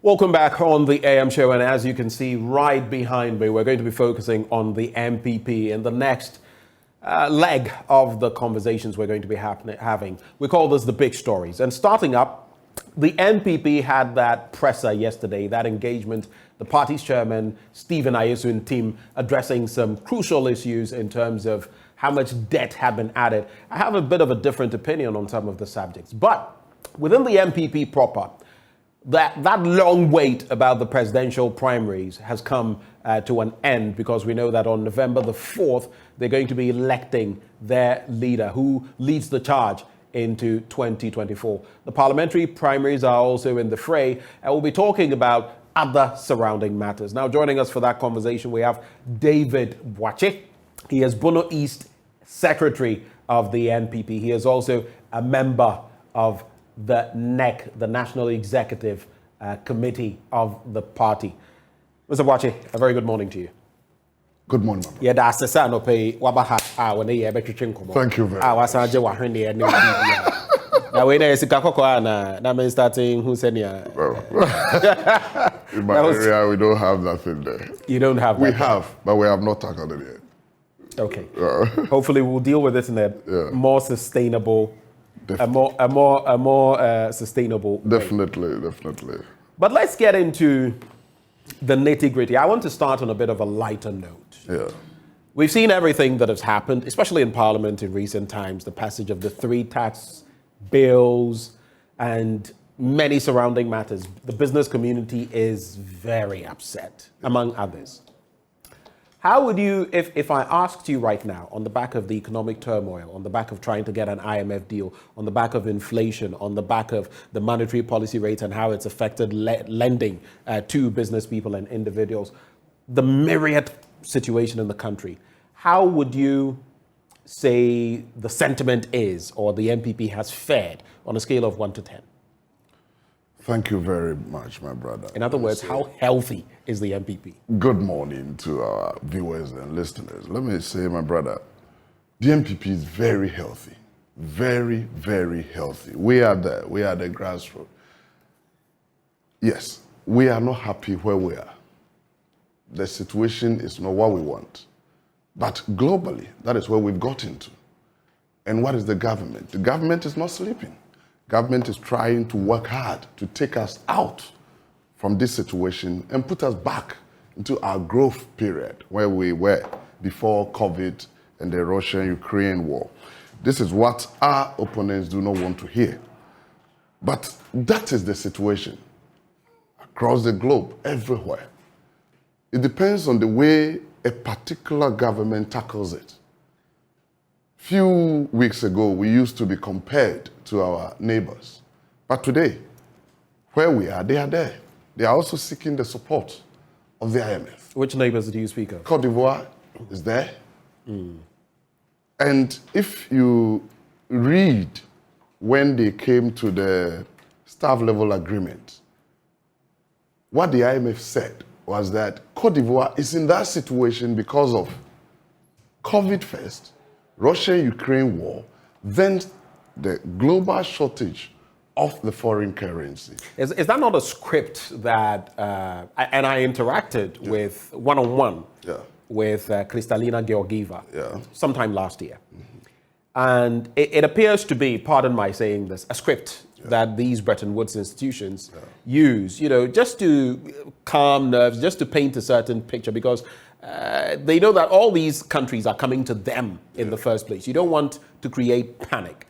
Welcome back on the AM show, and as you can see right behind me, we're going to be focusing on the NPP in the next leg of the conversations we're going to be having. We call this the big stories. And starting up, the NPP had that presser yesterday, that engagement, the party's chairman, Stephen Ayesu and team addressing some crucial issues in terms of how much debt had been added. I have a bit of a different opinion on some of the subjects, but within the NPP proper, that long wait about the presidential primaries has come to an end, because we know that on November the 4th, they're going to be electing their leader who leads the charge into 2024. The parliamentary primaries are also in the fray, and we'll be talking about other surrounding matters. Now, joining us for that conversation, we have David Boakye. He is Bono East Secretary of the NPP. He is also a member of the NEC, the National Executive Committee of the party. Mr. Boakye, a very good morning to you. Good morning, Mama. Yeah, that's the son of a Wabaha. Thank you very much. Now, when I see Kakoko, that means starting who said, in my area, we don't have nothing there. You don't have that? We have, but we have not tackled it yet. Okay. Hopefully, we'll deal with this in a more sustainable, a more sustainable Definitely, way. definitely. But let's get into the nitty-gritty. I want to start on a bit of a lighter note. Yeah. We've seen everything that has happened, especially in Parliament in recent times, the passage of the 3 tax bills and many surrounding matters. The business community is very upset, among others. How would you, if I asked you right now, on the back of the economic turmoil, on the back of trying to get an IMF deal, on the back of inflation, on the back of the monetary policy rate and how it's affected lending to business people and individuals, the myriad situation in the country, how would you say the sentiment is, or the NPP has fared on a scale of 1 to 10? Thank you very much, my brother. In other words, how healthy is the NPP? Good morning to our viewers and listeners. Let me say, my brother, the NPP is very healthy. Very, very healthy. We are there. We are the grassroots. Yes, we are not happy where we are. The situation is not what we want. But globally, that is where we've got into. And what is the government? The government is not sleeping. Government is trying to work hard to take us out from this situation and put us back into our growth period where we were before COVID and the Russia-Ukraine war. This is what our opponents do not want to hear. But that is the situation across the globe, everywhere. It depends on the way a particular government tackles it. Few weeks ago, we used to be compared to our neighbors. But today, where we are, they are there. They are also seeking the support of the IMF. Which neighbors do you speak of? Côte d'Ivoire is there. And if you read when they came to the staff level agreement, what the IMF said was that Côte d'Ivoire is in that situation because of COVID first, Russia-Ukraine war, then the global shortage of the foreign currency. Is that not a script that, and I interacted with one-on-one with Kristalina Georgieva sometime last year. And it appears to be, pardon my saying this, a script that these Bretton Woods institutions use, just to calm nerves, just to paint a certain picture, because they know that all these countries are coming to them in the first place. You don't want to create panic.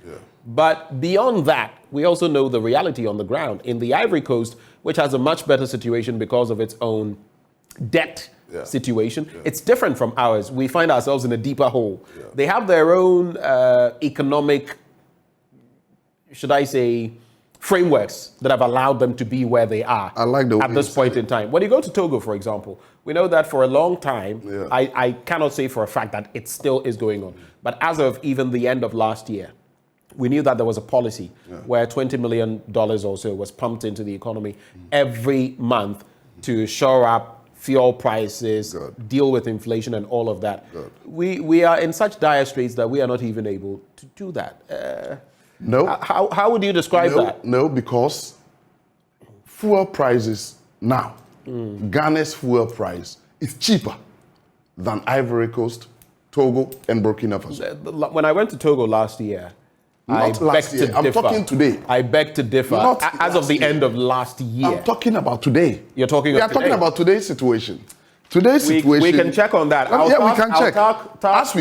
But beyond that, we also know the reality on the ground. In the Ivory Coast, which has a much better situation because of its own debt situation, it's different from ours. We find ourselves in a deeper hole. They have their own economic, should I say, frameworks that have allowed them to be where they are at this point in time. When you go to Togo, for example, we know that for a long time, I cannot say for a fact that it still is going on, but as of even the end of last year, we knew that there was a policy where $20 million or so was pumped into the economy every month to shore up fuel prices, deal with inflation and all of that. We are in such dire straits that we are not even able to do that. No. How would you describe that? No, because fuel prices Now, Ghana's fuel price is cheaper than Ivory Coast, Togo, and Burkina Faso. When I went to Togo last year, Not last year. I'm talking today. I beg to differ. As of the end of last year. I'm talking about today. You're talking about today? We are talking about today's situation. Today's situation. We can check on that. We can check. As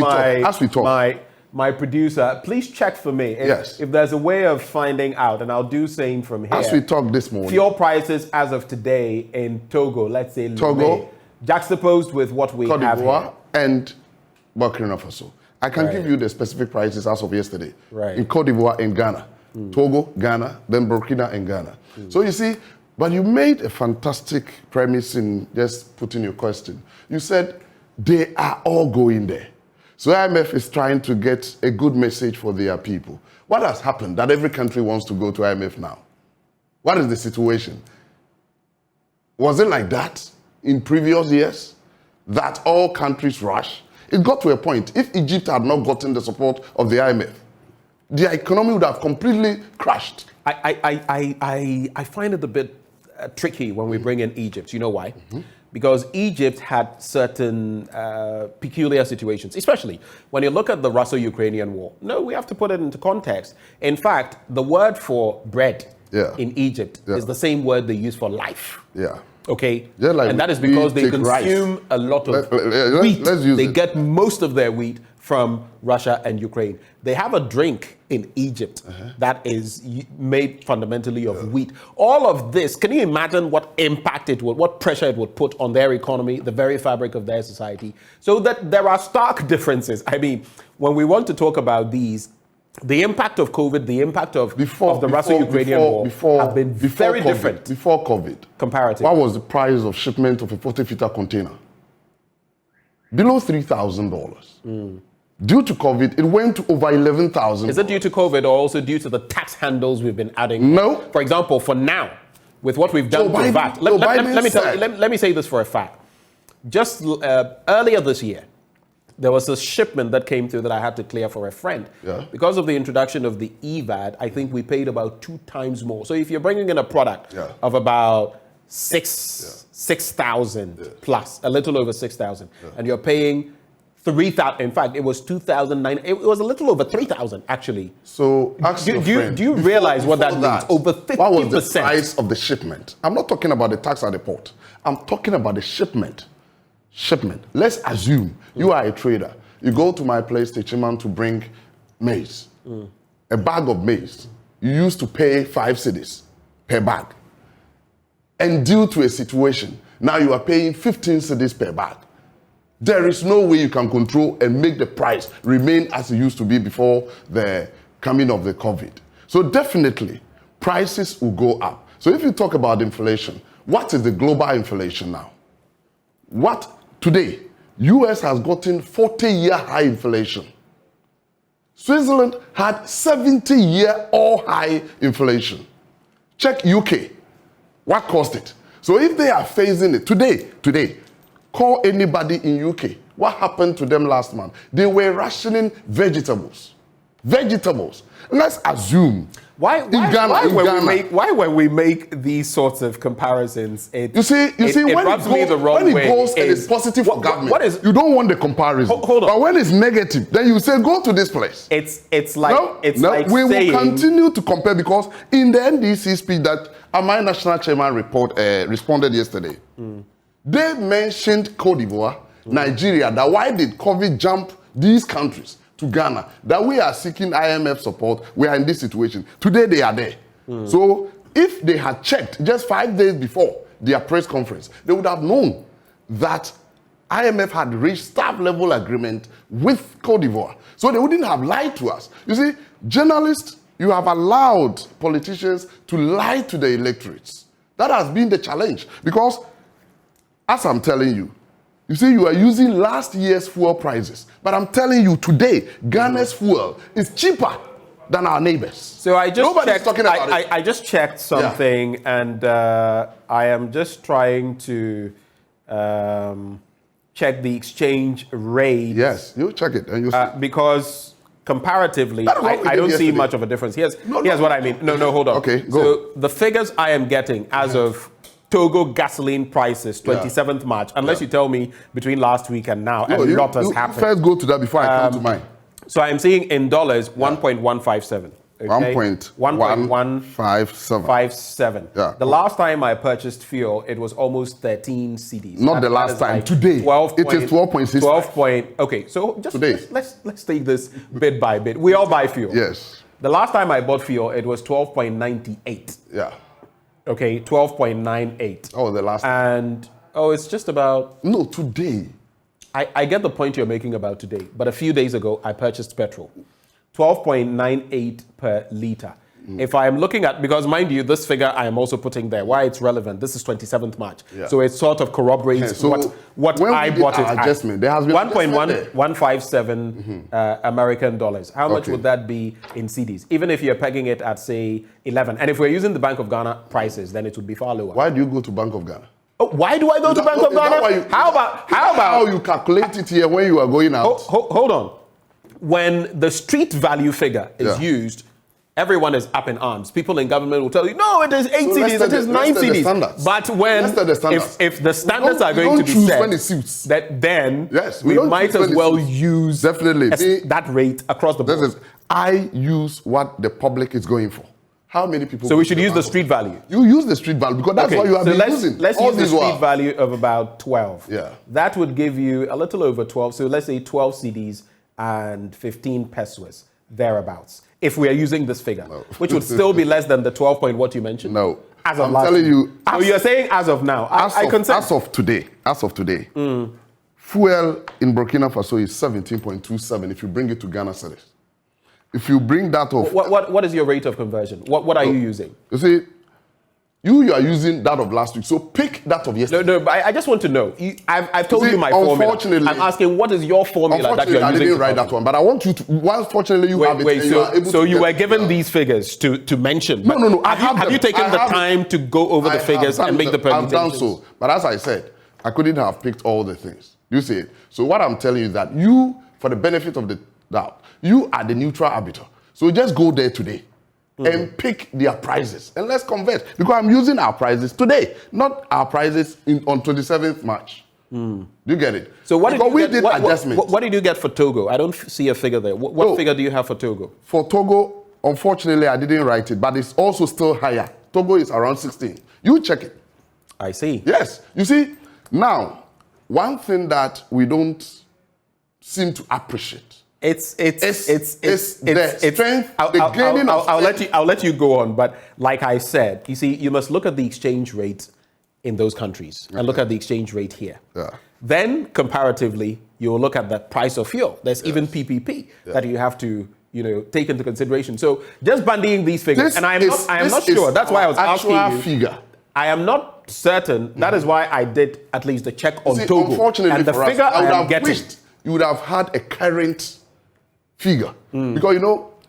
we talk. My producer, please check for me if there's a way of finding out, and I'll do same from here. As we talk this morning. Fuel prices as of today in Togo, let's say Togo, juxtaposed with what we have here. And Burkina Faso. I can give you the specific prices as of yesterday. Right. In Cote d'Ivoire and Ghana. Togo, Ghana, then Burkina and Ghana. So you see, but you made a fantastic premise in just putting your question. You said they are all going there. So IMF is trying to get a good message for their people. What has happened that every country wants to go to IMF now? What is the situation? Was it like that in previous years? That all countries rush? It got to a point, if Egypt had not gotten the support of the IMF, their economy would have completely crashed. I find it a bit tricky when we bring in Egypt. You know why? Because Egypt had certain peculiar situations, especially when you look at the Russo-Ukrainian war. No, we have to put it into context. In fact, the word for bread in Egypt is the same word they use for life. Okay? Like and that is because they consume a lot of wheat. They get most of their wheat from Russia and Ukraine. They have a drink in Egypt that is made fundamentally of wheat. All of this, can you imagine what impact it would, what pressure it would put on their economy, the very fabric of their society? So that there are stark differences. I mean, when we want to talk about these, the impact of COVID, the impact of the Russo-Ukrainian war have been very different. Before COVID. Comparatively. What was the price of shipment of a 40-footer container? Below $3,000. Due to COVID, it went to over $11,000. Is it due to COVID or also due to the tax handles we've been adding? No. For example, for now, with what we've done to VAT, let me say this for a fact. Just earlier this year, there was a shipment that came through that I had to clear for a friend. Because of the introduction of the EVAD, I think we paid about 2 times more. So if you're bringing in a product of about 6,000 plus, a little over 6,000, and you're paying 3,000, in fact, it was 2,009, it was a little over 3,000 actually. So do you realize what that means? Over 50%. What was the price of the shipment? I'm not talking about the tax at the port. I'm talking about the shipment. Let's assume you are a trader. You go to my place, Techiman, to bring maize. A bag of maize. You used to pay 5 cedis per bag. And due to a situation, now you are paying 15 cedis per bag. There is no way you can control and make the price remain as it used to be before the coming of the COVID. So definitely, prices will go up. So if you talk about inflation, what is the global inflation now? What today? US has gotten 40-year high inflation. Switzerland had 70-year all-high inflation. Check UK. What caused it? So if they are facing it today, call anybody in UK. What happened to them last month? They were rationing vegetables. Let's assume. Why when we make these sorts of comparisons, it rubs me the wrong way. When it goes and it's positive for government, you don't want the comparison. Hold on. But when it's negative, then you say, go to this place. It's like we will continue to compare, because in the NDC speech that my national chairman responded yesterday, they mentioned Cote d'Ivoire, Nigeria, that why did COVID jump these countries to Ghana, that we are seeking IMF support, we are in this situation. Today they are there. So if they had checked just 5 days before their press conference, they would have known that IMF had reached staff level agreement with Cote d'Ivoire. So they wouldn't have lied to us. You see, journalists, you have allowed politicians to lie to the electorates. That has been the challenge, because as I'm telling you, you see, you are using last year's fuel prices. But I'm telling you today, Ghana's fuel is cheaper than our neighbors. So I just Nobody's talking about it. I just checked something, and I am just trying to check the exchange rate. Yes, you check it. And you see. Because comparatively, I don't see much of a difference. Here's what I mean. No, hold on. Okay, go. So the figures I am getting as of Togo gasoline prices, 27th March, unless you tell me between last week and now, a lot has happened. First go to that before I come to mine. So I'm seeing in dollars, 1.157. Okay? 1.157. Yeah. The last time I purchased fuel, it was almost 13 cedis. Not the last time. Like today, 12 it is 12.6. 12 point. Okay, so just let's take this bit by bit. We all buy fuel. Yes. The last time I bought fuel, it was 12.98. Yeah. Okay, 12.98. Oh, the last time. And it's just about. No, today. I get the point you're making about today, but a few days ago I purchased petrol. 12.98 per liter. If I'm looking at, because mind you, this figure I am also putting there, why it's relevant, this is 27th March. Yeah. So it sort of corroborates what I bought it at. Adjustment, there has been 1.157 American dollars. How much would that be in cedis? Even if you're pegging it at, say, 11. And if we're using the Bank of Ghana prices, then it would be far lower. Why do you go to Bank of Ghana? Oh, why do I go to Bank of Ghana? How about how you calculate it here when you are going out? Hold on. When the street value figure is used, everyone is up in arms. People in government will tell you, no, it is 8 CDs, it is 9 CDs. But when, if the standards are going to be set, then we might as well use that rate across the board. I use what the public is going for. How many people? So we should use the street value. You use the street value because that's what you have been using. Let's use the street value of about 12. Yeah. That would give you a little over 12. So let's say 12 CDs and 15 pesos, thereabouts. If we are using this figure, which would still be less than the 12 point what you mentioned. No. As of I'm telling you. So you're saying as of now. As of today, fuel in Burkina Faso is 17.27 if you bring it to Ghana cedis. If you bring that off... What is your rate of conversion? What are you using? You see, you are using that of last week, so pick that of yesterday. No, but I just want to know. I've told you my formula. I'm asking, what is your formula that you're using? I didn't write that one, but I want you to... Unfortunately, you have it. So you were given these figures to mention. No. Have you taken the time to go over the figures and make the permutations? I've done so. But as I said, I couldn't have picked all the things. You see it. So what I'm telling you is that you, for the benefit of the doubt, you are the neutral arbiter. So just go there today and pick their prices. And let's convert. Because I'm using our prices today, not our prices on 27th March. Do you get it? So what did you get? What did you get for Togo? I don't see a figure there. What figure do you have for Togo? For Togo, unfortunately, I didn't write it, but it's also still higher. Togo is around 16. You check it. I see. Yes. You see, now, one thing that we don't seem to appreciate. It's the strength, the gaining of strength. I'll let you go on, but like I said, you see, you must look at the exchange rate in those countries and look at the exchange rate here. Yeah. Then, comparatively, you will look at the price of fuel. There's even PPP that you have to, take into consideration. So, just bandying these figures, and I am not sure. That's why I was asking you. Figure. I am not certain. That is why I did at least the check on Togo. Unfortunately, and the figure I am getting, you would have had a current figure. Because,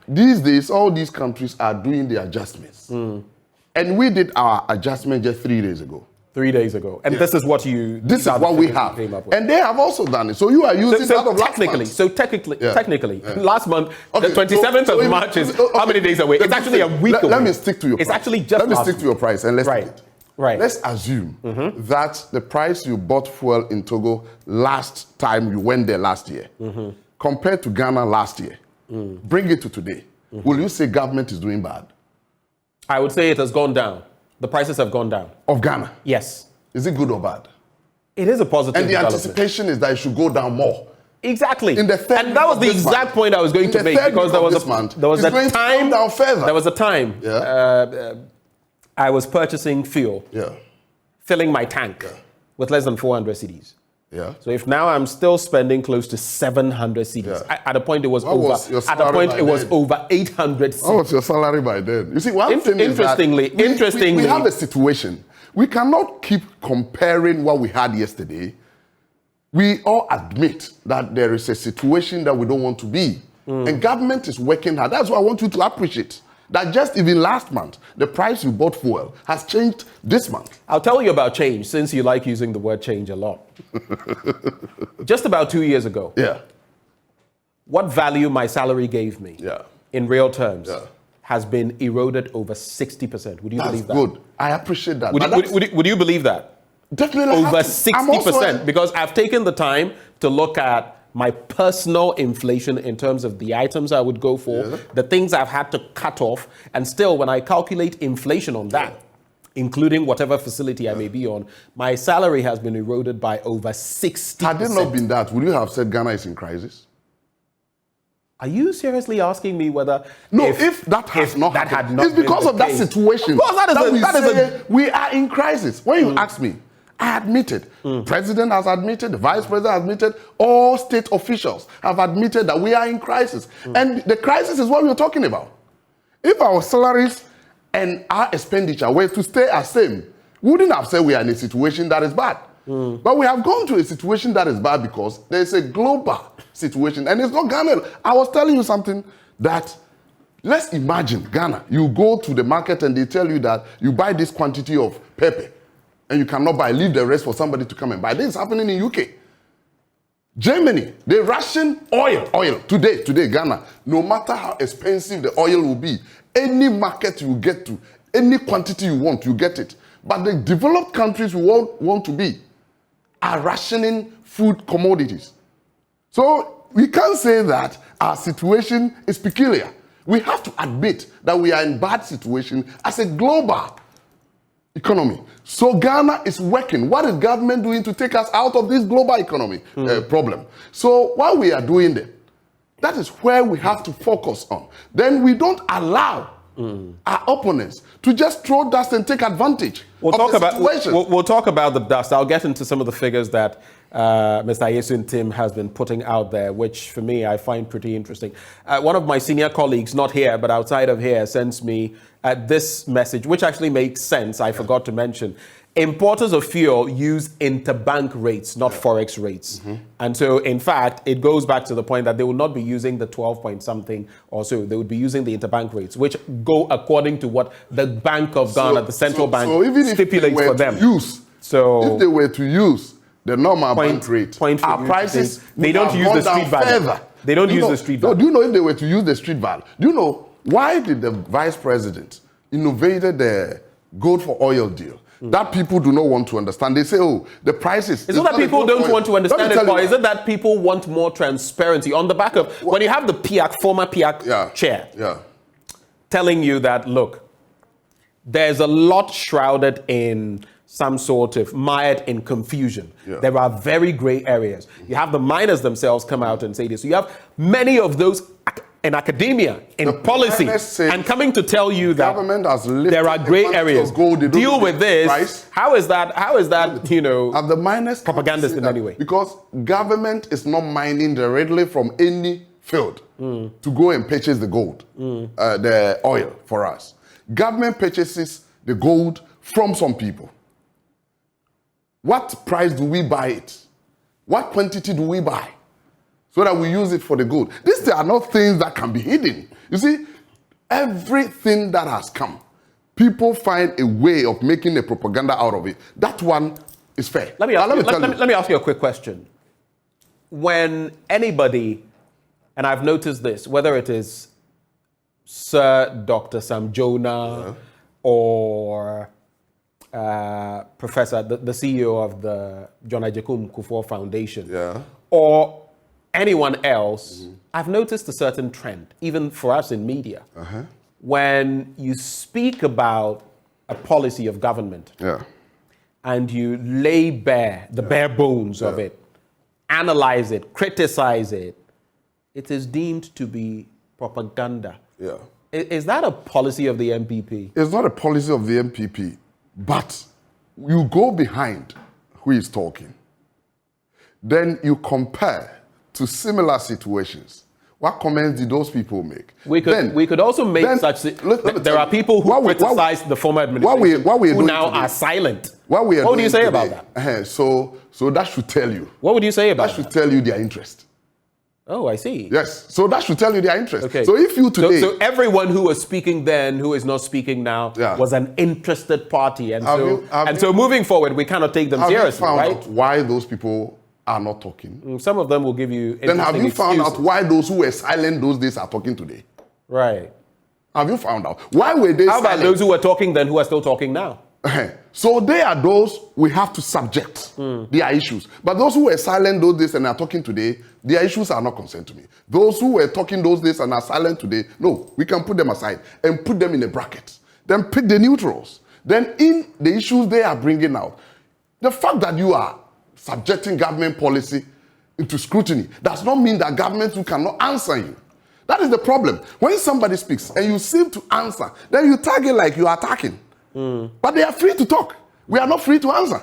these days, all these countries are doing the adjustments. And we did our adjustment just 3 days ago. 3 days ago. And this is what we have. And they have also done it. So you are using that of last month. Technically, last month, the 27th of March is how many days away? It's actually a week away. Let me stick to your price. It's actually just Let me stick to your price and let's take it. Right. Let's assume that the price you bought fuel in Togo last time you went there last year, compared to Ghana last year, bring it to today. Will you say government is doing bad? I would say it has gone down. The prices have gone down. Of Ghana? Yes. Is it good or bad? It is a positive And the anticipation is that it should go down more. Exactly. And that was the exact point I was going to make, because there was a time. There was a time I was purchasing fuel, filling my tank with less than 400 cedis. Yeah. So if now I'm still spending close to 700 cedis, at a point it was over. At a point it was over 800 cedis. What was your salary by then? You see, one thing is that we have a situation. We cannot keep comparing what we had yesterday. We all admit that there is a situation that we don't want to be. And government is working hard. That's why I want you to appreciate that just even last month, the price you bought fuel has changed this month. I'll tell you about change, since you like using the word change a lot. Just about 2 years ago, what value my salary gave me in real terms has been eroded over 60%. Would you believe that? That's good. I appreciate that. Would you believe that? Definitely. Over 60%. Because I've taken the time to look at my personal inflation in terms of the items I would go for, the things I've had to cut off, and still when I calculate inflation on that, including whatever facility I may be on, my salary has been eroded by over 60%. Had it not been that, would you have said Ghana is in crisis? Are you seriously asking me whether... No, if that had not happened, it's because of that situation. Of course, we are in crisis. When you ask me, I admitted. President has admitted, the vice president has admitted, all state officials have admitted that we are in crisis. And the crisis is what we're talking about. If our salaries and our expenditure were to stay the same, we wouldn't have said we are in a situation that is bad. But we have gone to a situation that is bad because there's a global situation. And it's not Ghana. I was telling you something that, let's imagine Ghana. You go to the market and they tell you that you buy this quantity of pepper and you cannot buy, leave the rest for somebody to come and buy. This is happening in UK. Germany, they ration oil. Today, Ghana, no matter how expensive the oil will be, any market you get to, any quantity you want, you get it. But the developed countries we want to be are rationing food commodities. So we can't say that our situation is peculiar. We have to admit that we are in bad situation as a global economy. So Ghana is working. What is government doing to take us out of this global economy problem? So while we are doing that is where we have to focus on. Then we don't allow our opponents to just throw dust and take advantage of the situation. We'll talk about the dust. I'll get into some of the figures that Mr. Yesun Tim has been putting out there, which for me I find pretty interesting. One of my senior colleagues, not here but outside of here, sends me this message, which actually makes sense. I forgot to mention. Importers of fuel use interbank rates, not forex rates. And so, in fact, it goes back to the point that they will not be using the 12 point something or so. They would be using the interbank rates, which go according to what the Bank of Ghana, the central bank, stipulates for them. If they were to use the normal bank rate, our prices, they don't use the street value. They don't use the street value. Do you know if they were to use the street value? Do you know why did the vice president innovated the gold for oil deal? That people do not want to understand. They say, oh, the prices. It's not that people don't want to understand it, or is it that people want more transparency on the back of, when you have the PIAC, former PIAC chair, telling you that, look, there's a lot shrouded in some sort of mired in confusion. There are very gray areas. You have the miners themselves come out and say this. So you have many of those in academia, in policy, and coming to tell you that there are gray areas. Deal with this. How is that, you know, the miners propagandist in any way? Because government is not mining directly from any field to go and purchase the gold, the oil for us. Government purchases the gold from some people. What price do we buy it? What quantity do we buy? So that we use it for the gold. These are not things that can be hidden. You see, everything that has come, people find a way of making a propaganda out of it. That one is fair. Let me ask you a quick question. When anybody, and I've noticed this, whether it is Sir Dr. Sam Jonah or Professor, the CEO of the John Ajekum Kufuor Foundation, or anyone else, I've noticed a certain trend, even for us in media. When you speak about a policy of government and you lay bare the bare bones of it, analyze it, criticize it, it is deemed to be propaganda. Is that a policy of the NPP? It's not a policy of the NPP, but you go behind who is talking. Then you compare to similar situations. What comments did those people make? We could also make there are people who criticize the former administration who now are silent. What would you say about that? So that should tell you. What would you say about that? That should tell you their interest. Oh, I see. Yes. So that should tell you their interest. Okay. So if you today... So everyone who was speaking then, who is not speaking now, was an interested party. And so moving forward, we cannot take them seriously, right? Have you found out why those people are not talking? Some of them will give you Then have you found out why those who were silent those days are talking today? Right. Have you found out? Why were they How about silent? those who were talking then who are still talking now? So they are those we have to subject their issues. But those who were silent those days and are talking today, their issues are not concerned to me. Those who were talking those days and are silent today, no, we can put them aside and put them in a bracket. Then pick the neutrals. Then in the issues they are bringing out, the fact that you are subjecting government policy into scrutiny does not mean that governments who cannot answer you. That is the problem. When somebody speaks and you seem to answer, then you target like you are attacking. But they are free to talk. We are not free to answer.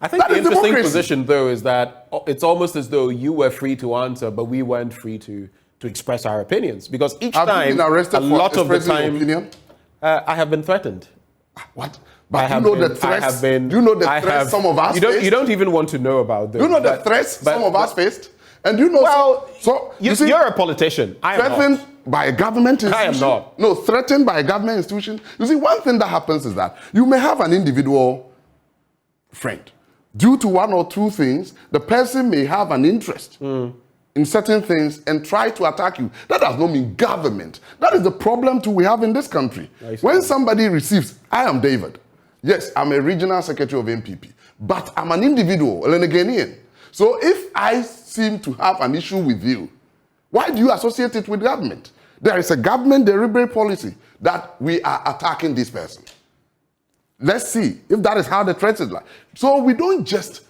I think the interesting position, though, is that it's almost as though you were free to answer, but we weren't free to express our opinions. Because each time, a lot of the time, I have been threatened. What? But you know the threats. Do you know the threats some of us faced? You don't even want to know about them. Do you know the threats some of us faced? And do you know? Well, so you see, you're a politician. I am threatened not. By a government institution. I am not. No, threatened by a government institution. You see, one thing that happens is that you may have an individual friend. Due to one or two things, the person may have an interest in certain things and try to attack you. That does not mean government. That is the problem too we have in this country. When somebody receives, I am David. Yes, I'm a regional secretary of NPP, but I'm an individual, a Ghanaian. So if I seem to have an issue with you, why do you associate it with government? There is a government deliberate policy that we are attacking this person. Let's see if that is how the threat is like. So we don't just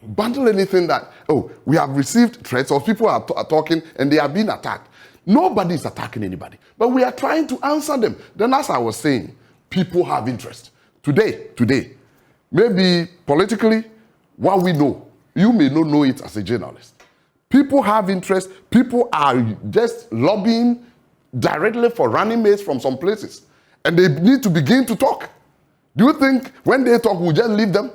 bundle anything that, oh, we have received threats or people are talking and they are being attacked. Nobody is attacking anybody, but we are trying to answer them. Then as I was saying, people have interest. Today, maybe politically, what we know, you may not know it as a journalist. People have interest. People are just lobbying directly for running mates from some places. And they need to begin to talk. Do you think when they talk, we'll just leave them?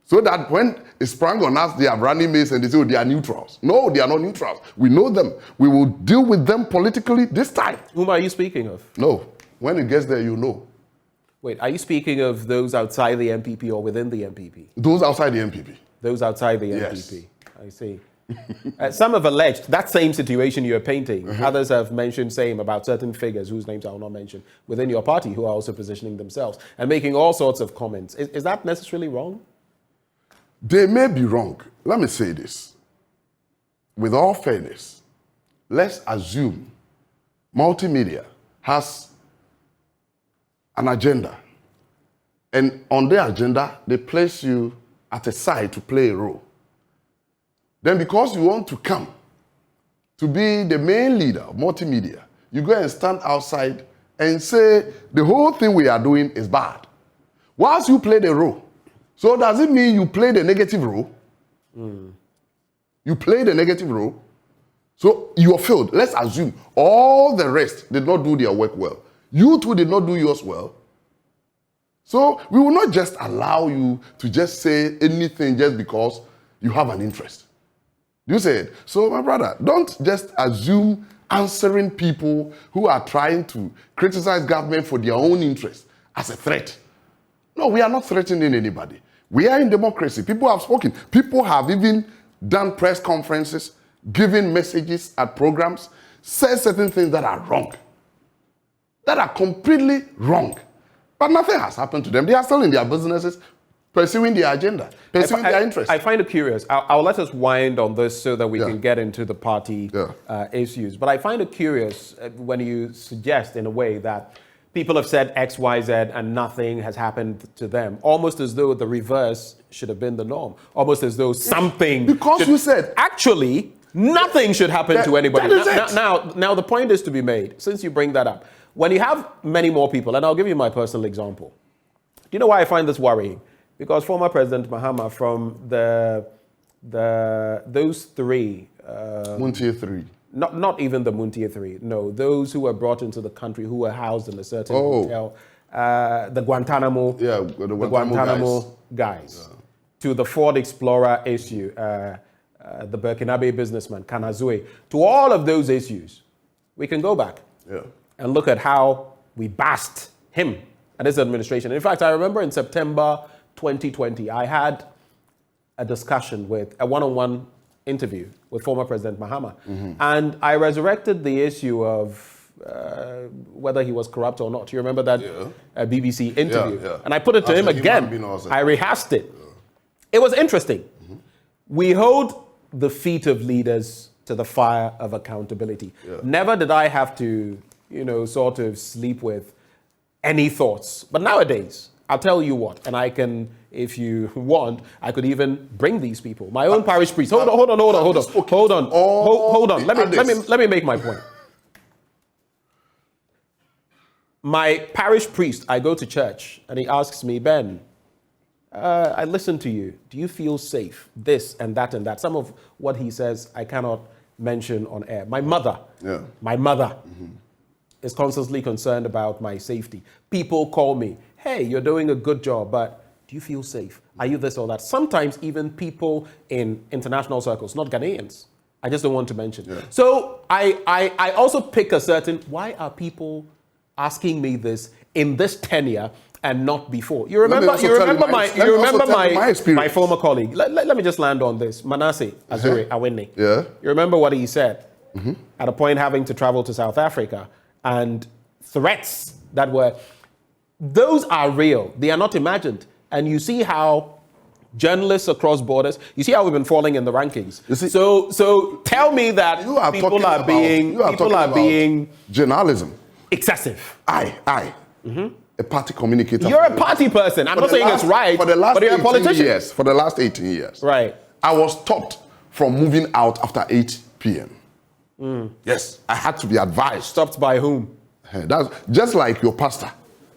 So that when it's sprung on us, they are running mates and they say, oh, they are neutrals. No, they are not neutrals. We know them. We will deal with them politically this time. Whom are you speaking of? No. When it gets there, you know. Wait, are you speaking of those outside the NPP or within the NPP? Those outside the NPP. Those outside the Yes. NPP. I see. Some have alleged that same situation you're painting. Others have mentioned same about certain figures whose names I will not mention within your party who are also positioning themselves and making all sorts of comments. Is that necessarily wrong? They may be wrong. Let me say this. With all fairness, let's assume multimedia has an agenda. And on their agenda, they place you at a side to play a role. Then because you want to come to be the main leader of multimedia, you go and stand outside and say the whole thing we are doing is bad. Whilst you play the role. So does it mean you play the negative role? You play the negative role. So you are failed. Let's assume all the rest did not do their work well. You too did not do yours well. So we will not just allow you to just say anything just because you have an interest. You said, so my brother, don't just assume answering people who are trying to criticize government for their own interest as a threat. No, we are not threatening anybody. We are in democracy. People have spoken. People have even done press conferences, given messages at programs, said certain things that are wrong, that are completely wrong. But nothing has happened to them. They are still in their businesses, pursuing their agenda, pursuing their interests. I find it curious. I'll let us wind on this so that we can get into the party issues. But I find it curious when you suggest in a way that people have said X, Y, Z and nothing has happened to them. Almost as though the reverse should have been the norm. Almost as though something... Because you said... Actually, nothing should happen to anybody. Now, the point is to be made, since you bring that up. When you have many more people, and I'll give you my personal example. Do you know why I find this worrying? Because former President Mahama from those three... Muntia 3. Not even the Muntia 3. No, those who were brought into the country who were housed in a certain hotel. The Guantanamo, the Guantanamo guys. Yeah. To the Ford Explorer issue, the Burkinabe businessman, Kanazue. To all of those issues, we can go back and look at how we bashed him and his administration. In fact, I remember in September 2020, I had a discussion with a one-on-one interview with former President Mahama. And I resurrected the issue of whether he was corrupt or not. You remember that BBC interview? Yeah. And I put it to him again. I rehearsed it. It was interesting. Mm-hmm. We hold the feet of leaders to the fire of accountability. Yeah. Never did I have to, sort of sleep with any thoughts. But nowadays, I'll tell you what, and I can, if you want, I could even bring these people. My own parish priest. Hold on. Let me make my point. My parish priest, I go to church, and he asks me, Ben, I listen to you. Do you feel safe? This and that and that. Some of what he says, I cannot mention on air. My mother is constantly concerned about my safety. People call me, hey, you're doing a good job, but do you feel safe? Are you this or that? Sometimes even people in international circles, not Ghanaians. I just don't want to mention. Yeah. So I also pick a certain, why are people asking me this in this tenure and not before? You remember my former colleague. Let me just land on this. Manasseh Azuri Awene. Yeah. You remember what he said at a point having to travel to South Africa and threats that were, those are real. They are not imagined. And you see how journalists across borders, you see how we've been falling in the rankings. So tell me that people are being journalism. Excessive. A party communicator. You're a party person. I'm not saying it's right, but you're a politician. For the last 18 years. Right. I was stopped from moving out after 8 p.m. Yes, I had to be advised. Stopped by whom? That's just like your pastor.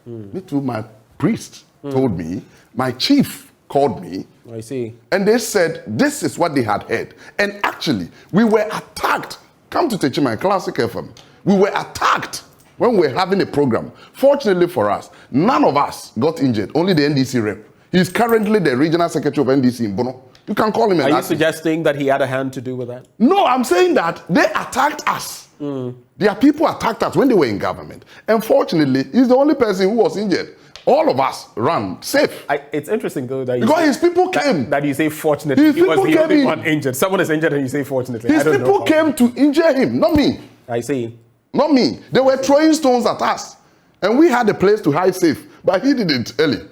Me too, my priest told me, my chief called me. I see. And they said, this is what they had heard. And actually, we were attacked. Come to Techima, Classic FM. We were attacked when we were having a program. Fortunately for us, none of us got injured, only the NDC rep. He's currently the regional secretary of NDC in Bono. You can call him. Are you suggesting that he had a hand to do with that? No, I'm saying that they attacked us. Their people attacked us when they were in government. And fortunately, he's the only person who was injured. All of us ran safe. It's interesting though that his people came. That you say fortunately, he was the only one injured. Someone is injured and you say fortunately. His people came to injure him, not me. I see. Not me. They were throwing stones at us. And we had a place to hide safe. But he didn't early.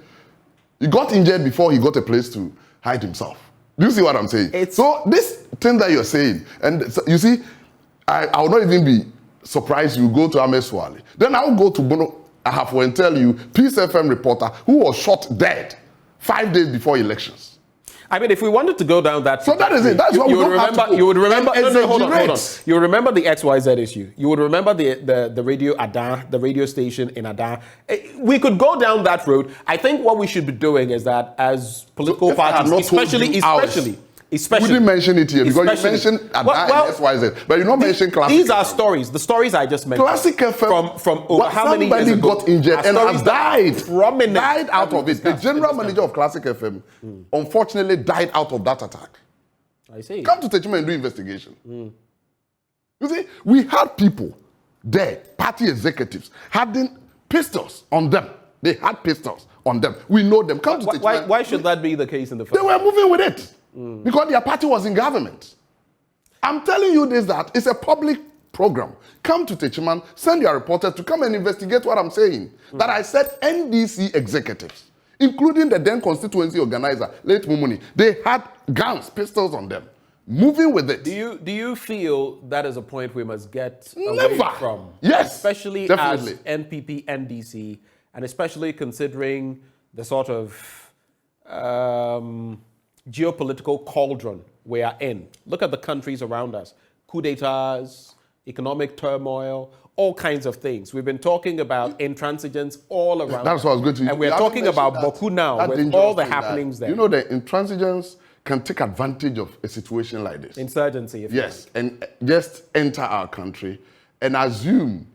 He got injured before he got a place to hide himself. Do you see what I'm saying? So this thing that you're saying, and so, you see, I will not even be surprised you go to Ameswali. Then I'll go to Bono Ahafo and tell you, Peace FM reporter who was shot dead 5 days before elections. I mean, if we wanted to go down that... So that is it. That's what we don't have to go. You would remember... No, hold on. You would remember the XYZ issue. You would remember the radio Adan, the radio station in Adan. We could go down that road. I think what we should be doing is that as political parties, especially... We didn't mention it here because you mentioned Adan and XYZ, but you don't mention Classic. These are stories. The stories I just mentioned. Classic FM from over how many years ago? Somebody got injured and has died out of it. The general manager of Classic FM, unfortunately, died out of that attack. I see. Come to Techima and do investigation. You see, we had people there, party executives, having pistols on them. They had pistols on them. We know them. Come to Techima. Why should that be the case in the first? They were moving with it. Because their party was in government. I'm telling you this, that it's a public program. Come to Techiman, send your reporters to come and investigate what I'm saying. That I said NDC executives, including the then constituency organizer, late Mumuni, they had guns, pistols on them, moving with it. Do you feel that is a point we must get away from? Yes, especially definitely. As NPP, NDC, and especially considering the sort of geopolitical cauldron we are in. Look at the countries around us. Coup d'etats, economic turmoil, all kinds of things. We've been talking about intransigence all around. That's what I was going to. And we're talking about Boku now with all the happenings there. You know, the intransigence can take advantage of a situation like this. Insurgency, if yes, and just enter our country and assume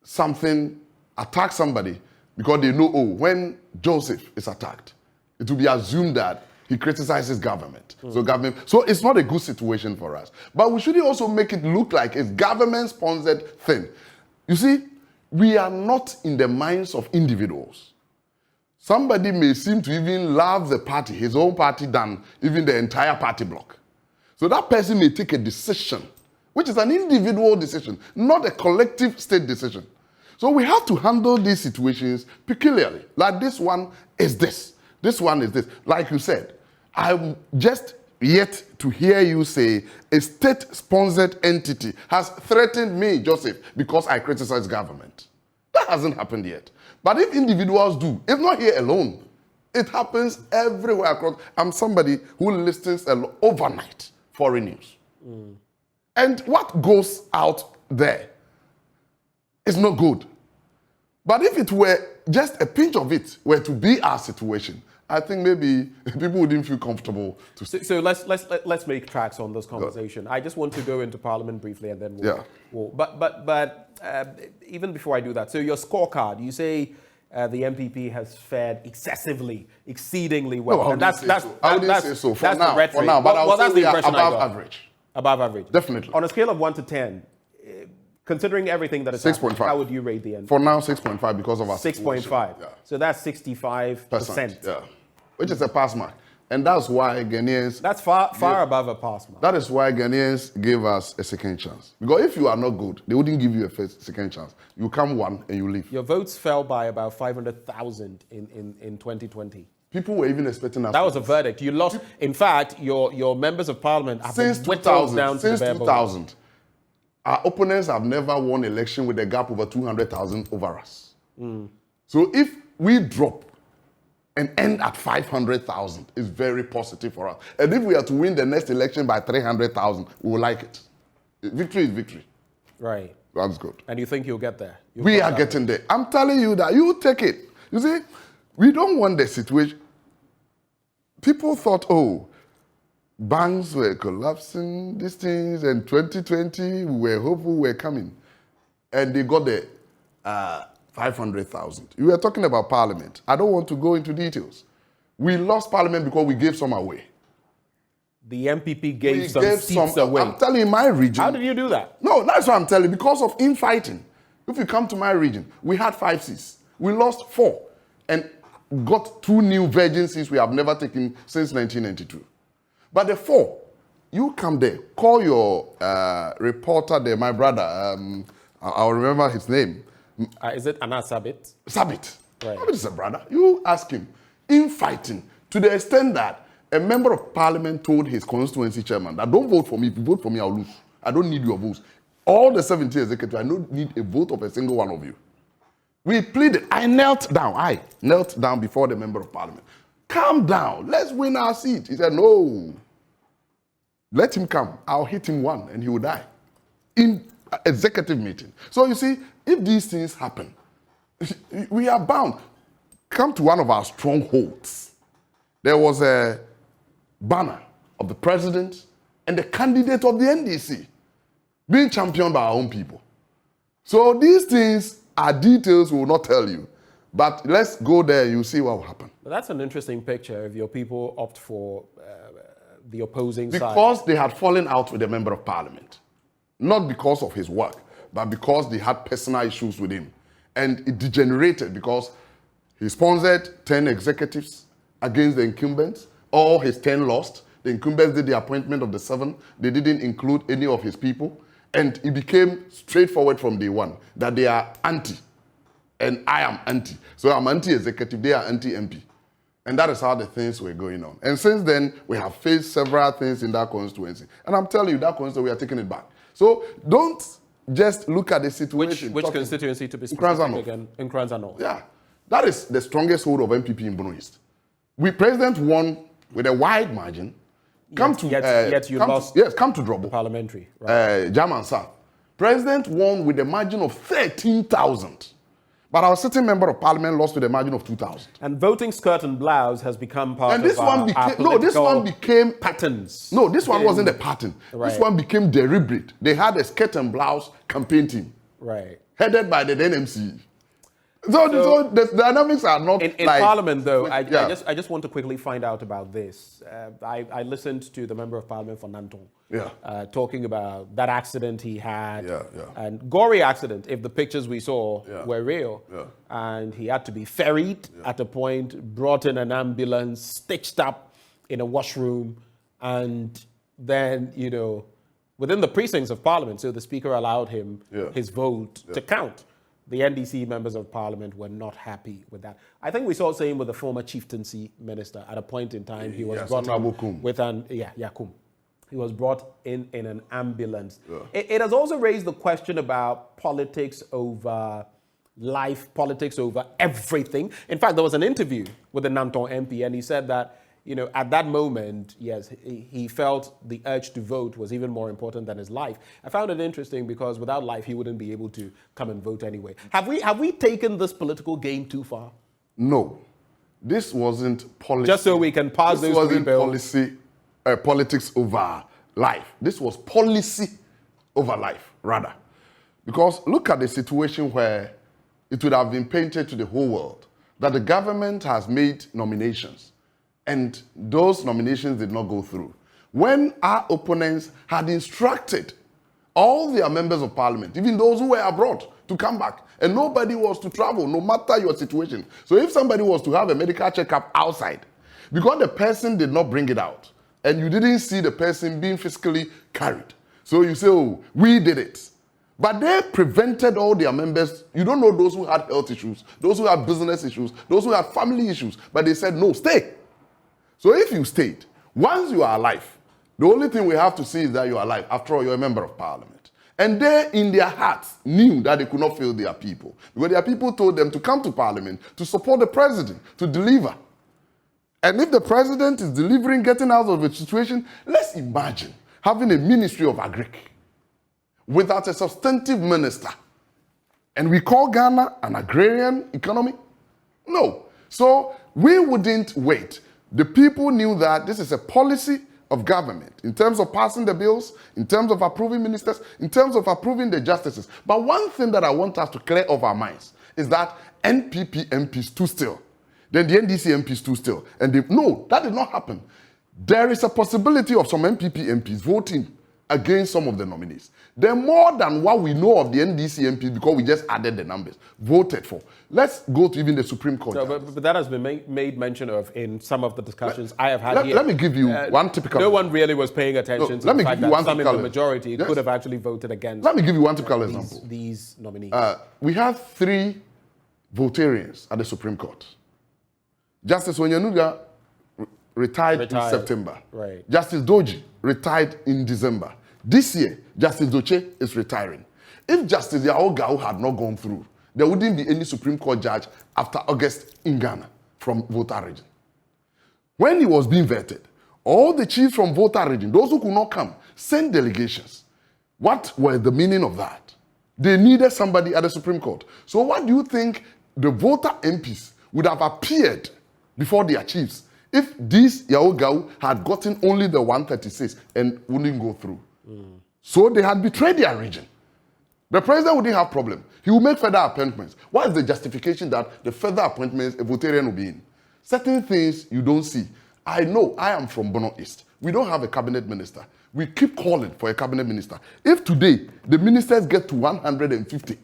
something, attack somebody because they know, oh, when Joseph is attacked, it will be assumed that he criticizes government. So it's not a good situation for us. But we shouldn't also make it look like it's government-sponsored thing. You see, we are not in the minds of individuals. Somebody may seem to even love the party, his own party, than even the entire party bloc. So that person may take a decision which is an individual decision, not a collective state decision. So we have to handle these situations peculiarly. Like this one is this. This one is this. Like you said, I'm just yet to hear you say a state-sponsored entity has threatened me, Joseph, because I criticize government. That hasn't happened yet. But if individuals do, it's not here alone. It happens everywhere across. I'm somebody who listens overnight foreign news. And what goes out there is not good. But if it were just a pinch of it were to be our situation, I think maybe people wouldn't feel comfortable to say. So let's make tracks on this conversation. I just want to go into Parliament briefly, and then but even before I do that, so your scorecard, you say the NPP has fared excessively, exceedingly well. No, and I wouldn't say so. For now, but I would say we are above average. Above average. Definitely. On a scale of 1 to 10, considering everything that is 6.5. How would you rate the NPP? For now, 6.5 because of our 6.5. Yeah. So that's 65%. Yeah. Which is a pass mark. And that's why Ghanaians... That's far above a pass mark. That is why Ghanaians gave us a second chance. Because if you are not good, they wouldn't give you a second chance. You come one and you leave. Your votes fell by about 500,000 in 2020. People were even expecting us. That was a verdict. You lost. In fact, your members of parliament have since been whittled down since to the 2000, our opponents have never won election with a gap over 200,000 over us. So if we drop and end at 500,000, it's very positive for us. And if we are to win the next election by 300,000, we will like it. Victory is victory. Right. That's good. And you think you'll get there? We are getting there. I'm telling you that. You take it. You see, we don't want the situation. People thought, oh, banks were collapsing, these things, and 2020, we were hopeful we were coming. And they got the 500,000. You were talking about Parliament. I don't want to go into details. We lost Parliament because we gave some away. The NPP gave some seats away. I'm telling you, in my region. How did you do that? No, that's what I'm telling you. Because of infighting. If you come to my region, we had 5 seats. We lost 4 and got 2 new virgin seats we have never taken since 1992. But the 4, you come there, call your reporter there, my brother, I'll remember his name. Is it Anna Sabit? Sabit. Right. Sabit is a brother. You ask him. Infighting to the extent that a member of parliament told his constituency chairman that don't vote for me. If you vote for me, I'll lose. I don't need your votes. All the 70 executives, I don't need a vote of a single one of you. We pleaded. I knelt down before the member of parliament. Calm down. Let's win our seat. He said, no. Let him come. I'll hit him one and he will die. In executive meeting. So you see, if these things happen, we are bound. Come to one of our strongholds. There was a banner of the president and the candidate of the NDC being championed by our own people. So these things are details we will not tell you. But let's go there, you'll see what will happen. But that's an interesting picture if your people opt for the opposing side. Because they had fallen out with a member of parliament. Not because of his work, but because they had personal issues with him. And it degenerated because he sponsored 10 executives against the incumbents. All his 10 lost. The incumbents did the appointment of the 7. They didn't include any of his people. And it became straightforward from day one that they are anti. And I am anti. So I'm anti-executive, they are anti-MP. And that is how the things were going on. And since then, we have faced several things in that constituency. And I'm telling you, that constituency, we are taking it back. So don't just look at the situation. Which constituency to be specific again? In Nkranza. Yeah. That is the strongest hold of NPP in Bono East. We president won with a wide margin. Come to Drobo. Parliamentary. Right. German South. President won with a margin of 13,000. But our sitting member of parliament lost with a margin of 2,000. And voting skirt and blouse has become part and this of one our became, no, this one became patterns. No, this one wasn't a pattern. Right. This one became deliberate. They had a skirt and blouse campaign team. Right. Headed by the NMC. So the dynamics are not in like, Parliament, though. I just want to quickly find out about this. I listened to the member of Parliament for Nanton talking about that accident he had, and gory accident. If the pictures we saw were real, and he had to be ferried at a point, brought in an ambulance, stitched up in a washroom, and then within the precincts of Parliament. So the Speaker allowed him his vote to count. The NDC members of Parliament were not happy with that. I think we saw the same with the former chieftaincy minister. At a point in time, he was brought in with an Yakum. He was brought in an ambulance. It has also raised the question about politics over life, politics over everything. In fact, there was an interview with the Nanton MP, and he said that, you know, at that moment, yes, he felt the urge to vote was even more important than his life. I found it interesting because without life, he wouldn't be able to come and vote anyway. Have we taken this political game too far? No, this wasn't policy. Just so we can pass those three bills. Politics over life. This was policy over life, rather. Because look at the situation where it would have been painted to the whole world that the government has made nominations and those nominations did not go through. When our opponents had instructed all their members of parliament, even those who were abroad, to come back, and nobody was to travel, no matter your situation. So if somebody was to have a medical checkup outside, because the person did not bring it out, and you didn't see the person being physically carried, so you say, oh, we did it. But they prevented all their members. You don't know those who had health issues, those who had business issues, those who had family issues, but they said, no, stay. So if you stayed, once you are alive, the only thing we have to see is that you are alive. After all, you're a member of parliament. And they, in their hearts, knew that they could not fail their people. Because their people told them to come to parliament to support the president, to deliver. And if the president is delivering, getting out of a situation, let's imagine having a ministry of agric without a substantive minister. And we call Ghana an agrarian economy? No. So we wouldn't wait. The people knew that this is a policy of government in terms of passing the bills, in terms of approving ministers, in terms of approving the justices. But one thing that I want us to clear off our minds is that NPP MPs stood still. Then the NDC MPs stood still. And no, that did not happen. There is a possibility of some NPP MPs voting against some of the nominees. They're more than what we know of the NDC MPs because we just added the numbers, voted for. Let's go to even the Supreme Court. So, but that has been made mention of in some of the discussions I have had here. Let me give you one typical... No one really was paying attention to the fact that some in the majority could have actually voted against... Let me give you one typical example. These nominees. We have 3 votarians at the Supreme Court. Justice Onyanuga retired in September. Right. Justice Doji retired in December. This year, Justice Doche is retiring. If Justice Yaogao had not gone through, there wouldn't be any Supreme Court judge after August in Ghana from Volta region. When he was being vetted, all the chiefs from Volta region, those who could not come, sent delegations. What was the meaning of that? They needed somebody at the Supreme Court. So what do you think the Volta MPs would have appeared before their chiefs if this Yaogao had gotten only the 136 and wouldn't go through? So they had betrayed their region. The president wouldn't have problem. He will make further appointments. What is the justification that the further appointments a Votarian will be in? Certain things you don't see. I know, I am from Bono East. We don't have a cabinet minister. We keep calling for a cabinet minister. If today the ministers get to 150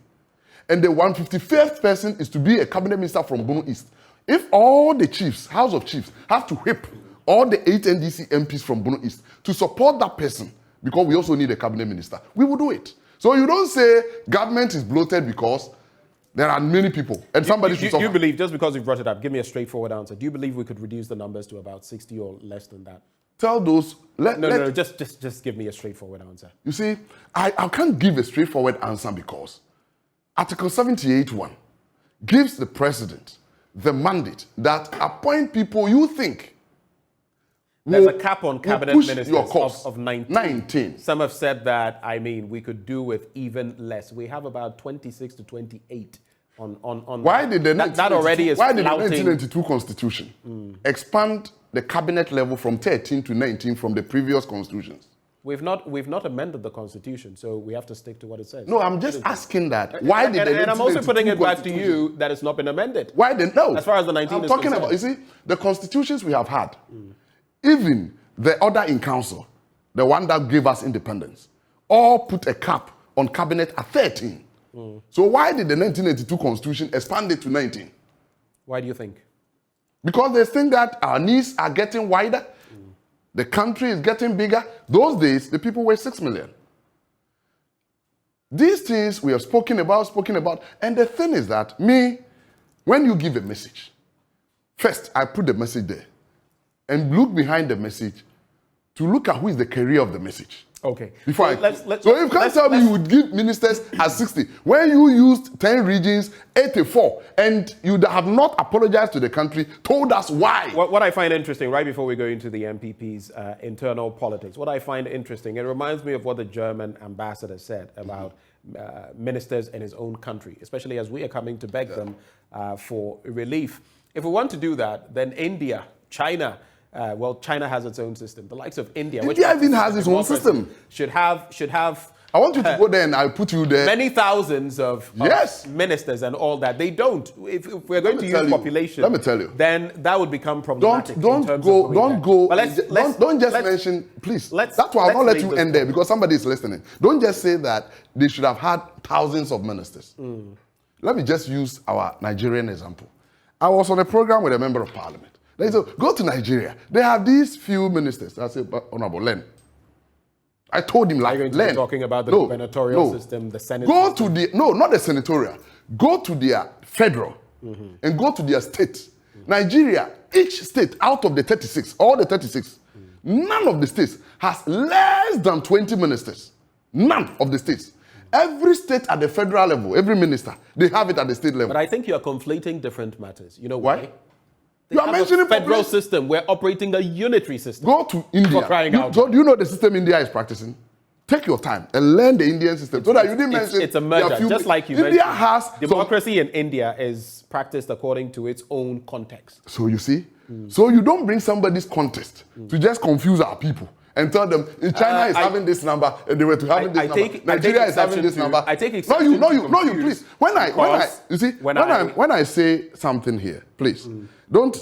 and the 151st person is to be a cabinet minister from Bono East, if all the chiefs, House of Chiefs, have to whip all the 8 NDC MPs from Bono East to support that person, because we also need a cabinet minister, we will do it. So you don't say government is bloated because there are many people and somebody should suffer. You believe, just because you brought it up, give me a straightforward answer. Do you believe we could reduce the numbers to about 60 or less than that? Tell those... No, just give me a straightforward answer. You see, I can't give a straightforward answer because Article 78(1) gives the president the mandate that appoint people you think there's a cap on cabinet ministers of 19. Some have said that, we could do with even less. We have about 26 to 28 on why did the that already is why did the 1992 Constitution expand the cabinet level from 13 to 19 from the previous constitutions? We've not amended the Constitution, so we have to stick to what it says. No, I'm just asking that. Why did and I'm also putting it back to you that it's not been amended. Why did no? As far as the 19 I'm is talking concerned. about, you see, the constitutions we have had, even the order in council, the one that gave us independence, all put a cap on cabinet at 13. So why did the 1982 Constitution expand it to 19? Why do you think? Because they think that our needs are getting wider. The country is getting bigger. Those days, the people were 6 million. These things we have spoken about. And the thing is that when you give a message, first I put the message there and look behind the message to look at who is the carrier of the message. Okay. So you can't tell me you would give ministers at 60 when you used 10 regions, 84, and you have not apologized to the country, told us why. What I find interesting, right before we go into the NPP's internal politics, what I find interesting, it reminds me of what the German ambassador said about ministers in his own country, especially as we are coming to beg them for relief. If we want to do that, then India, China, China has its own system. The likes of India, India even has its own system, should have. I want you to go there and I'll put you there. Many thousands of ministers and all that. They don't. If we're going to use population, let me tell you, then that would become problematic. Don't just mention, please. That's why I'll not let you end there because somebody is listening. Don't just say that they should have had thousands of ministers. Let me just use our Nigerian example. I was on a program with a member of parliament. They said, go to Nigeria. They have these few ministers. I said, Honorable Len. I told him, like, Len. Talking about the gubernatorial system, the Senate. Not the senatorial. Go to their federal and go to their state. Nigeria, each state out of the 36, all the 36, none of the states has less than 20 ministers. None of the states. Every state at the federal level, every minister, they have it at the state level. But I think you are conflating different matters. You know why? You are mentioning federal system. We're operating the unitary system. Go to India. For crying out. So do you know the system India is practicing? Take your time and learn the Indian system. So that you didn't mention it's a merger, just like you India mentioned. has democracy in India is practiced according to its own context. So you see, so you don't bring somebody's context to just confuse our people and tell them China is having this number and they were to having this number. Nigeria is having this number. I take it. No, you, please. When I say something here, please don't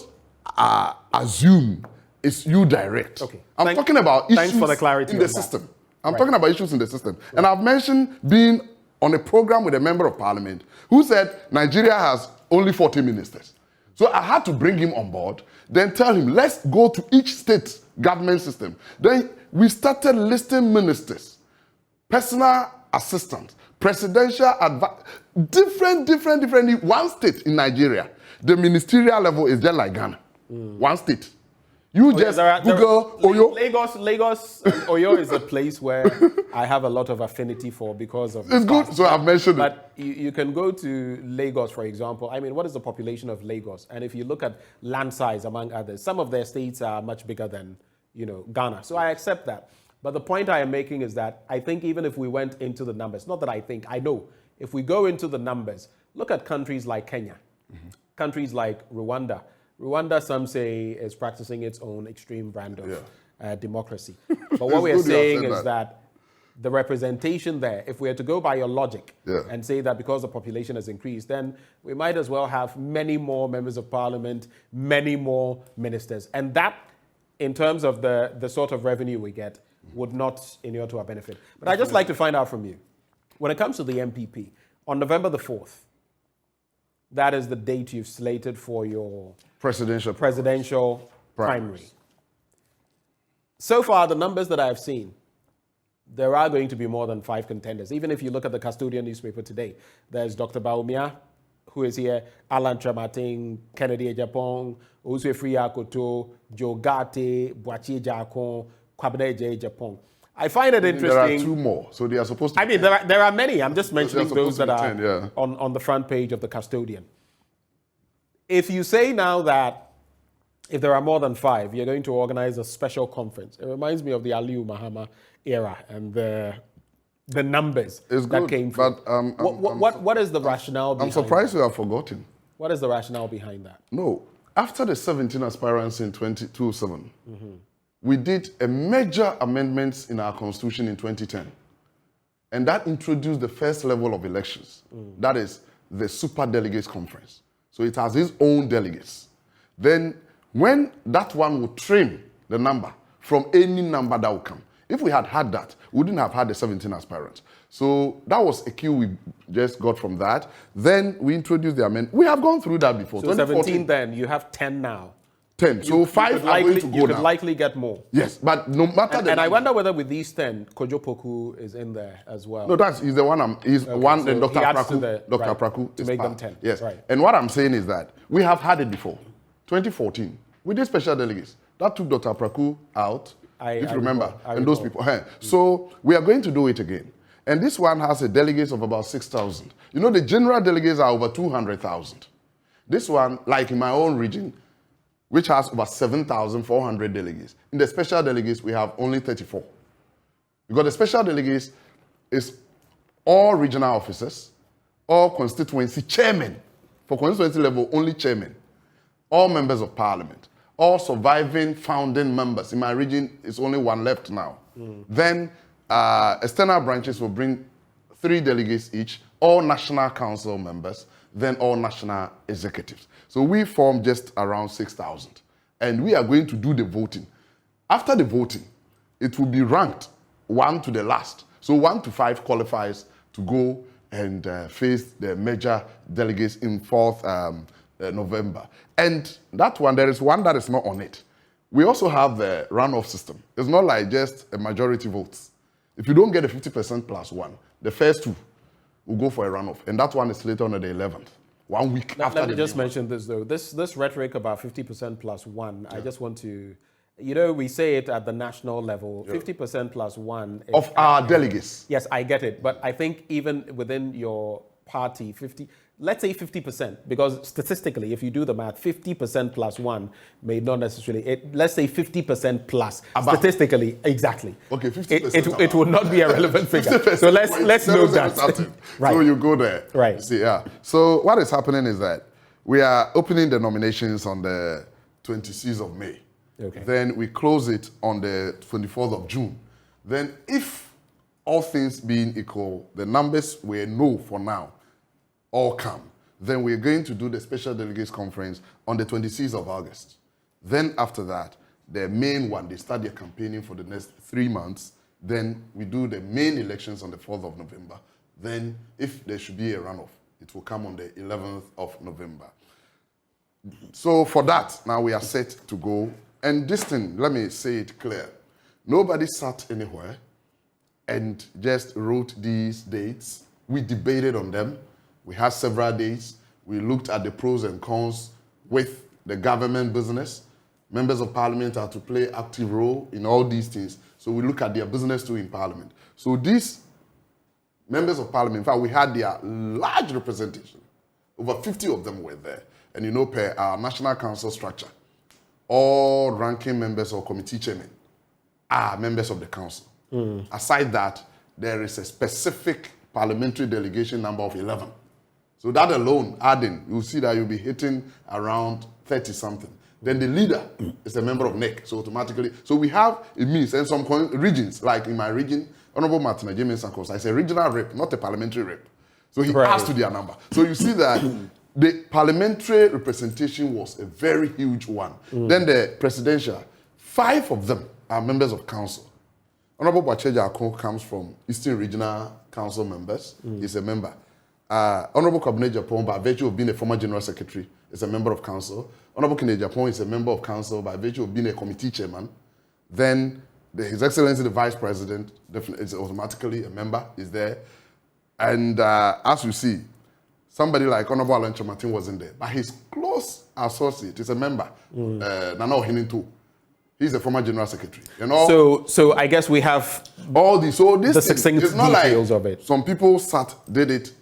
assume it's you direct. Okay. I'm talking about issues for the clarity in the system. I'm talking about issues in the system. And I've mentioned being on a program with a member of parliament who said Nigeria has only 40 ministers. So I had to bring him on board, then tell him, let's go to each state government system. Then we started listing ministers, personal assistants, presidential advice, different. One state in Nigeria, the ministerial level is just like Ghana. One state. You just Google Oyo. Lagos Oyo is a place where I have a lot of affinity for because of it's good, so I've mentioned it. But you can go to Lagos, for example. I mean, what is the population of Lagos? And if you look at land size, among others, some of their states are much bigger than, Ghana. So I accept that. But the point I am making is that I think even if we went into the numbers, not that I think, I know, if we go into the numbers, look at countries like Kenya, countries like Rwanda. Rwanda, some say, is practicing its own extreme brand of democracy. But what we are saying is that the representation there, if we are to go by your logic and say that because the population has increased, then we might as well have many more members of parliament, many more ministers. And that, in terms of the sort of revenue we get, would not inure to our benefit. But I'd just like to find out from you, when it comes to the NPP, on November the 4th, that is the date you've slated for your presidential primary. So far, the numbers that I've seen, there are going to be more than 5 contenders. Even if you look at the Custodian newspaper today, there's Dr. Baumia, who is here, Alan Trematin, Kennedy Ejapong, Uswefri Akoto, Joe Gate, Boachi Jakon, Kwabene Ejapong. I find it interesting. There are 2 more, so they are supposed to. I mean, there are many. I'm just mentioning those that are on the front page of the Custodian. If you say now that if there are more than 5, you're going to organize a special conference. It reminds me of the Aliu Mahama era and the numbers that came from. But what is the rationale behind I'm surprised you have forgotten. What is the rationale behind that? No. After the 17 aspirants in 2007, we did a major amendments in our constitution in 2010. And that introduced the first level of elections. That is the super delegates conference. So it has its own delegates. Then when that one would trim the number from any number that would come. If we had had that, we wouldn't have had the 17 aspirants. So that was a cue we just got from that. Then we introduced the amendment. We have gone through that before. So 17 then, you have 10 now. 10. So 5 are going to go You could now. likely get more. Yes, but no matter And I wonder whether with these 10, Kojo Poku is in there as well. No, he's the one. He's one. Then Dr. Praku, Praku to make them 10. Yes. Right. And what I'm saying is that we have had it before. 2014, we did special delegates. That took Dr. Praku out. If you remember, and those people. So we are going to do it again. And this one has a delegates of about 6,000. You know, the general delegates are over 200,000. This one, like in my own region, which has over 7,400 delegates. In the special delegates, we have only 34. Because the special delegates is all regional officers, all constituency chairmen. For constituency level, only chairmen. All members of parliament. All surviving founding members. In my region, it's only one left now. Then external branches will bring 3 delegates each, all national council members, then all national executives. So we form just around 6,000. And we are going to do the voting. After the voting, it will be ranked 1 to the last. So 1 to 5 qualifies to go and face the major delegates in 4th November. And that one, there is one that is not on it. We also have the runoff system. It's not like just a majority votes. If you don't get a 50% plus 1, the first 2 will go for a runoff. And that one is later on the 11th. 1 week after. Let me just mention this, though. This rhetoric about 50% plus 1, I just want to, you know, we say it at the national level, 50% plus 1. Of our delegates. Yes, I get it. But I think even within your party, let's say 50%, because statistically, if you do the math, 50% plus 1 may not necessarily, let's say 50% plus, statistically, exactly. Okay, 50%. It would not be a relevant figure. So let's note that. Right. So you go there. Right. See, yeah. So what is happening is that we are opening the nominations on the 26th of May. Okay. Then we close it on the 24th of June. Then if all things being equal, the numbers we know for now all come. Then we're going to do the special delegates conference on the 26th of August. Then after that, the main one, they start their campaigning for the next 3 months. Then we do the main elections on the 4th of November. Then if there should be a runoff, it will come on the 11th of November. So for that, now we are set to go. And this thing, let me say it clear. Nobody sat anywhere and just wrote these dates. We debated on them. We had several days. We looked at the pros and cons with the government business. Members of parliament are to play active role in all these things. So we look at their business too in parliament. So these members of parliament, in fact, we had their large representation. Over 50 of them were there. And you know, per our national council structure, all ranking members or committee chairmen are members of the council. Aside that, there is a specific parliamentary delegation number of 11. So that alone, adding, you'll see that you'll be hitting around 30-something. Then the leader is a member of NEC, so automatically. So we have, it means, and some regions, like in my region, Honorable Martina James Sankosa is a regional rep, not a parliamentary rep. So he adds to their number. So you see that the parliamentary representation was a very huge one. Then the presidential, 5 of them are members of council. Honorable Bacheja Akon comes from Eastern Regional Council members. He's a member. Honorable Cabinet Japon, by virtue of being a former General Secretary, is a member of council. Honorable Kine Japon is a member of council by virtue of being a committee chairman. Then His Excellency the Vice President definitely is automatically a member, is there. And as you see, somebody like Honorable Alan Chamatin wasn't there, but his close associate is a member, Nana Ohininto. He's a former General Secretary. You know? So I guess we have all these. So this the succinct it's not details like of it. Some people did it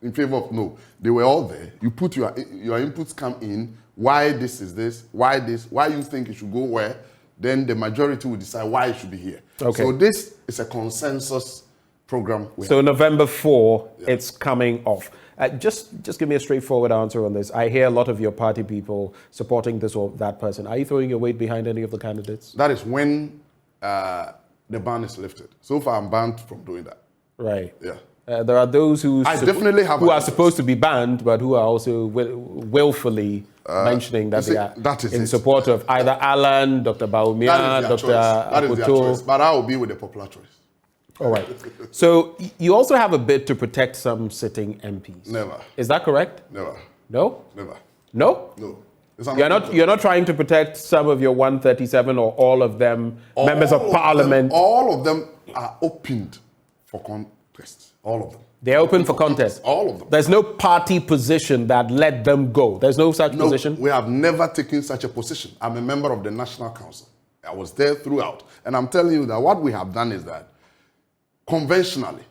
in favor of no. They were all there. You put your inputs come in. Why this is this? Why this? Why you think it should go where? Then the majority will decide why it should be here. Okay. So this is a consensus program. So November 4, it's coming off. Just give me a straightforward answer on this. I hear a lot of your party people supporting this or that person. Are you throwing your weight behind any of the candidates? That is when the ban is lifted. So far, I'm banned from doing that. Right. Yeah. There are those who who are supposed to be banned, but who are also willfully mentioning that they are in support of either Alan, Dr. Baumia, Dr. That is their choice. But I will be with the popular choice. All right. So you also have a bid to protect some sitting MPs. Never. Is that correct? Never. No? Never. No? No. You're not trying to protect some of your 137 or all of them, members of parliament. All of them are opened for contest. All of them. They're open for contest. All of them. There's no party position that let them go. There's no such position? We have never taken such a position. I'm a member of the National Council. I was there throughout. And I'm telling you that what we have done is that conventionally,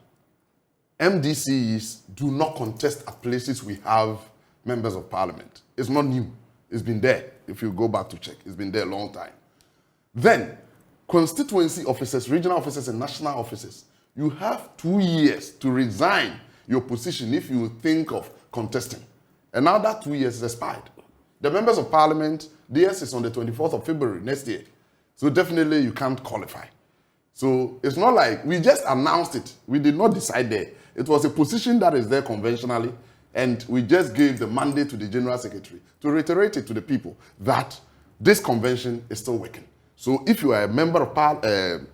MDCs do not contest at places we have members of parliament. It's not new. It's been there. If you go back to check, it's been there a long time. Then, constituency officers, regional officers, and national officers, you have 2 years to resign your position if you think of contesting. And now that 2 years is expired. The members of parliament, theirs is on the 24th of February next year. So definitely you can't qualify. So it's not like we just announced it. We did not decide there. It was a position that is there conventionally, and we just gave the mandate to the General Secretary to reiterate it to the people that this convention is still working. So if you are a member of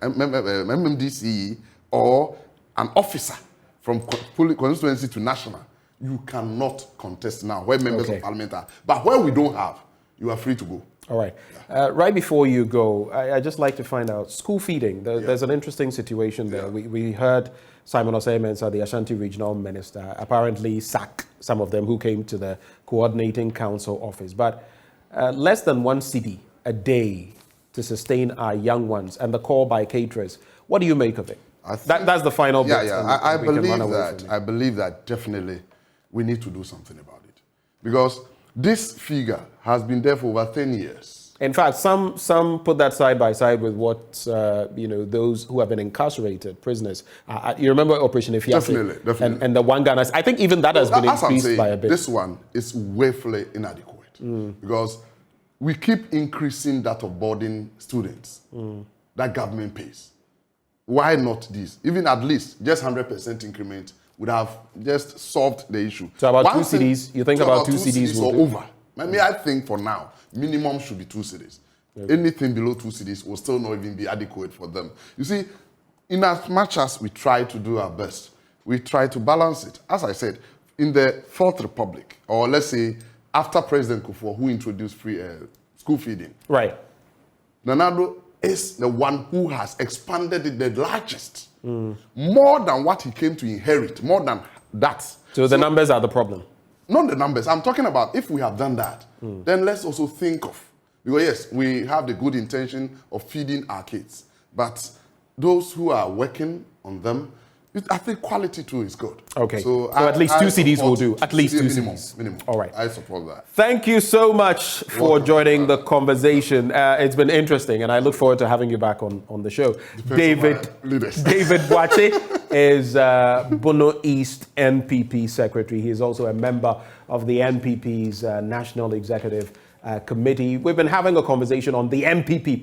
MMDC or an officer from constituency to national, you cannot contest now where members of parliament are. But where we don't have, you are free to go. All right. Right before you go, I'd just like to find out, school feeding. There's an interesting situation there. We heard Simon Osei-Mensah, the Ashanti Regional Minister, apparently sack some of them who came to the Coordinating Council office. But less than 1 cedi a day to sustain our young ones, and the call by caterers. What do you make of it? That's the final bit. I believe that definitely we need to do something about it. Because this figure has been there for over 10 years. In fact, some put that side by side with what those who have been incarcerated, prisoners. You remember Operation Efiafi? Definitely. And the one Ghana. I think even that has been increased by a bit. This one is woefully inadequate because we keep increasing that of boarding students that government pays. Why not this? Even at least just 100% increment would have just solved the issue. So about 2 cedis, you think about 2 cedis or over? I think for now, minimum should be 2 cedis. Okay. Anything below 2 cedis will still not even be adequate for them. You see, in as much as we try to do our best, we try to balance it. As I said, in the Fourth Republic, or let's say after President Kufuor, who introduced free school feeding. Right. Nana Addo is the one who has expanded it the largest. More than what he came to inherit, more than that. So the numbers are the problem? Not the numbers. I'm talking about if we have done that, then let's also think of, because yes, we have the good intention of feeding our kids, but those who are working on them, I think quality too is good. Okay. So at least 2 cedis will do. At least 2 cedis. Minimum. All right. I support that. Thank you so much for joining the conversation. It's been interesting, and I look forward to having you back on the show. David Boakye is Bono East NPP Secretary. He is also a member of the NPP's National Executive Committee. We've been having a conversation on the NPP,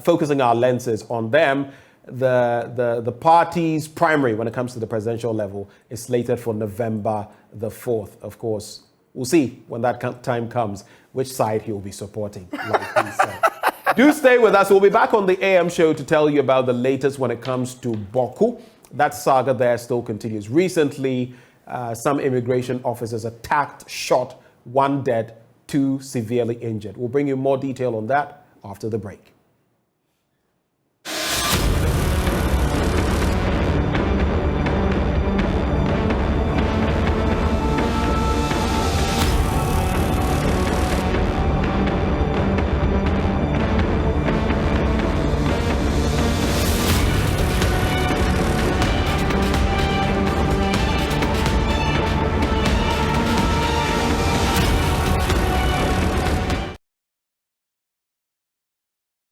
focusing our lenses on them. The party's primary, when it comes to the presidential level, is slated for November the 4th. Of course, we'll see when that time comes which side he will be supporting, like he said. Do stay with us. We'll be back on the AM show to tell you about the latest when it comes to Boku. That saga there still continues. Recently, some immigration officers attacked, shot, 1 dead, 2 severely injured. We'll bring you more detail on that after the break.